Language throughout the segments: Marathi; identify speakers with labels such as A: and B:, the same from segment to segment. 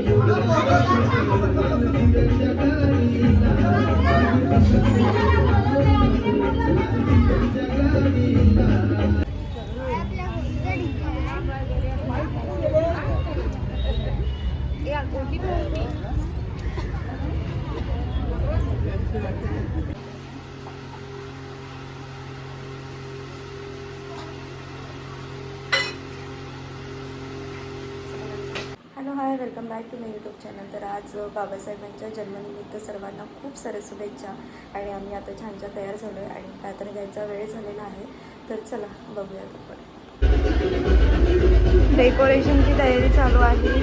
A: Hello hi, welcome back to my YouTube channel. तर आज बाबासाहेबांच्या जन्मनिमित्त सर्वांना खूप साऱ्या शुभेच्छा. आणि आम्ही आता छानच्या तयार झालो आहे आणि प्रार्थना घ्यायचा वेळ झालेला आहे. तर चला बघूयात आपण. डेकोरेशनची तयारी चालू आहे.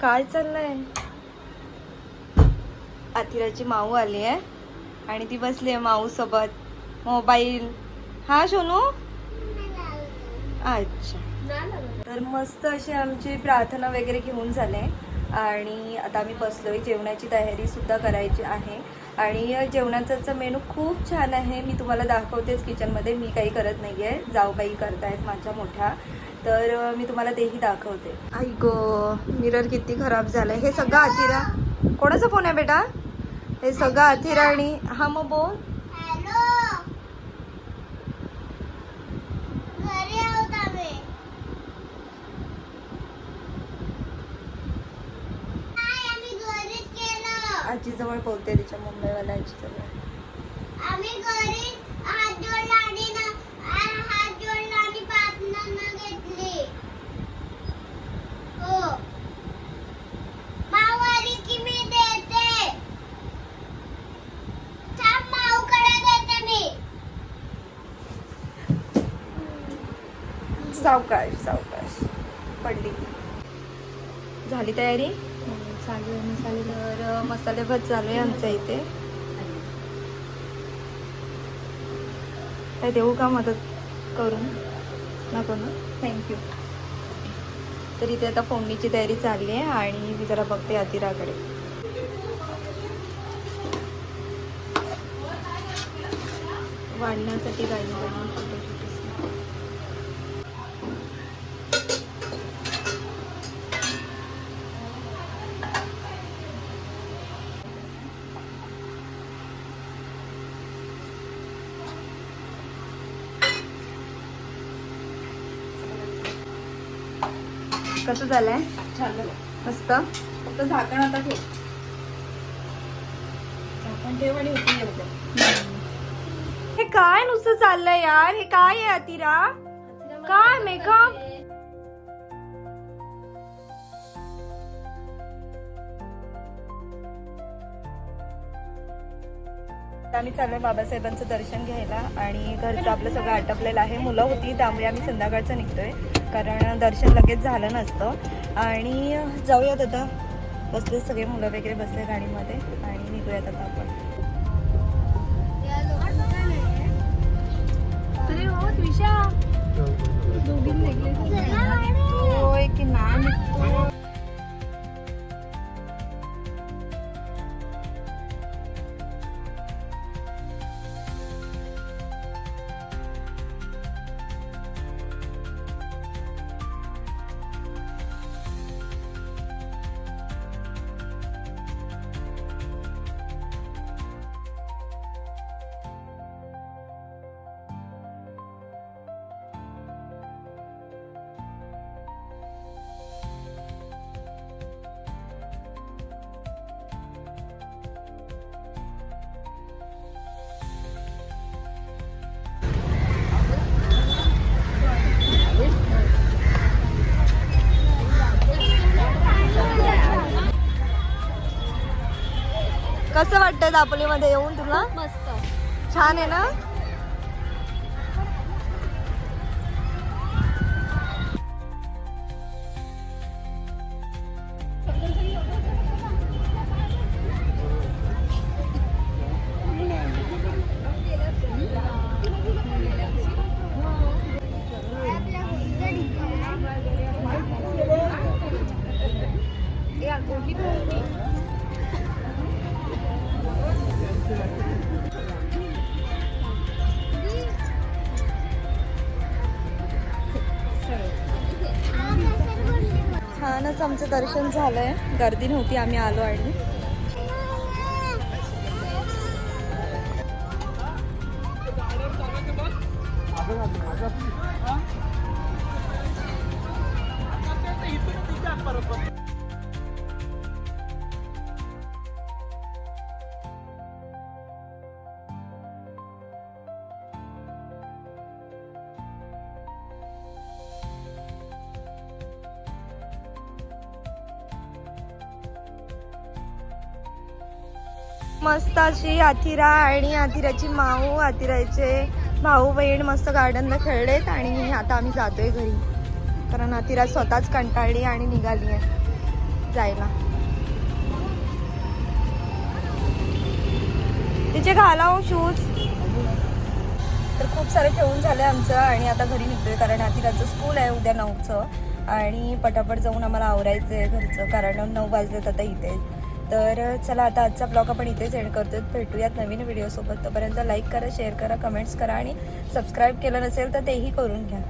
A: काय चाललंय? आतिराची माऊ आली आहे आणि ती बसली आहे माऊ सोबत मोबाईल. हा सोनू, अच्छा. तर मस्त अशी आमची प्रार्थना वगैरे घेऊन झाले आणि आता आम्ही बसलोय. जेवणाची तयारी सुद्धा करायची आहे आणि जेवणाचा मेनू खूप छान आहे. मी तुम्हाला दाखवतेच किचनमध्ये. मी काही करत नाही आहे, जाऊबाई करतायत माझ्या मोठ्या. तर मी तुम्हाला तेही दाखवते. आई गो, मिरर किती खराब झालंय. हे सगळं आतिरा. कोणाचा फोन आहे बेटा? हे सगळं आतिरा. आणि हा मग बोल. आजीजवळ बोलते, तिच्या मुंबईवाल्या आजीजवळ. आम्ही घरी हात जोडला आणि प्रार्थना घेतली. हो, मावाली की मी देते. थांब, माऊकडे देते मी. सावकाश सावकाश. पडली. झाली तयारी? चालू आहे मसाले. तर मसाले भात चालू आहे आमच्या इथे. काय देऊ का मदत करून? नको ना, थँक्यू. तर इथे आता फोडणीची तयारी चालली आहे आणि मी जरा बघते आतिराकडे. वाढण्यासाठी गाडी छोटे छोटे. कसं झालंय? छान झालं, मस्त. फक्त झाकण आता ठेव. झाकण ठेव आणि उठून येऊ दे. हे काय नुसतं चाललंय यार? हे काय आहे आतिरा? काय मेकअप? आम्ही चाललोय बाबासाहेबांचं दर्शन घ्यायला आणि घरचं आपलं सगळं आटपलेलं आहे. मुलं होती त्यामुळे आम्ही संध्याकाळचं निघतोय, कारण दर्शन लगेच झालं नसतं. आणि जाऊयात आता. बसले सगळे मुलं वगैरे, बसले गाडीमध्ये आणि निघूयात आता आपण. की नाही कसं वाटतंय दापोलीमध्ये येऊन तुला?
B: मस्त.
A: छान आहे ना. छानच आमचं दर्शन झालंय. गर्दी नव्हती, आम्ही आलो आणि मस्त अशी आथिरा आणि आथिराची माऊ, आथिराचे भाऊ बहीण मस्त गार्डनला खेळलेत आणि आता आम्ही जातोय घरी, कारण आथिरा स्वतःच कंटाळली आणि निघाली आहे जायला. तिचे घालाव शूज. तर खूप सारे खेळून झाले आमचं आणि आता घरी निघतोय, कारण आथिराचं स्कूल आहे उद्या 9चं आणि पटापट जाऊन आम्हाला आवरायचं आहे घरचं, कारण 9 वाजलेत आता इथे. तर चला आता आजचा ब्लॉग आपण इथेच एंड करतोय. भेटूयात नवीन व्हिडिओसोबत. तोपर्यंत लाईक करा, शेअर करा, कमेंट्स करा आणि सबस्क्राईब केलं नसेल तर तेही करून घ्या.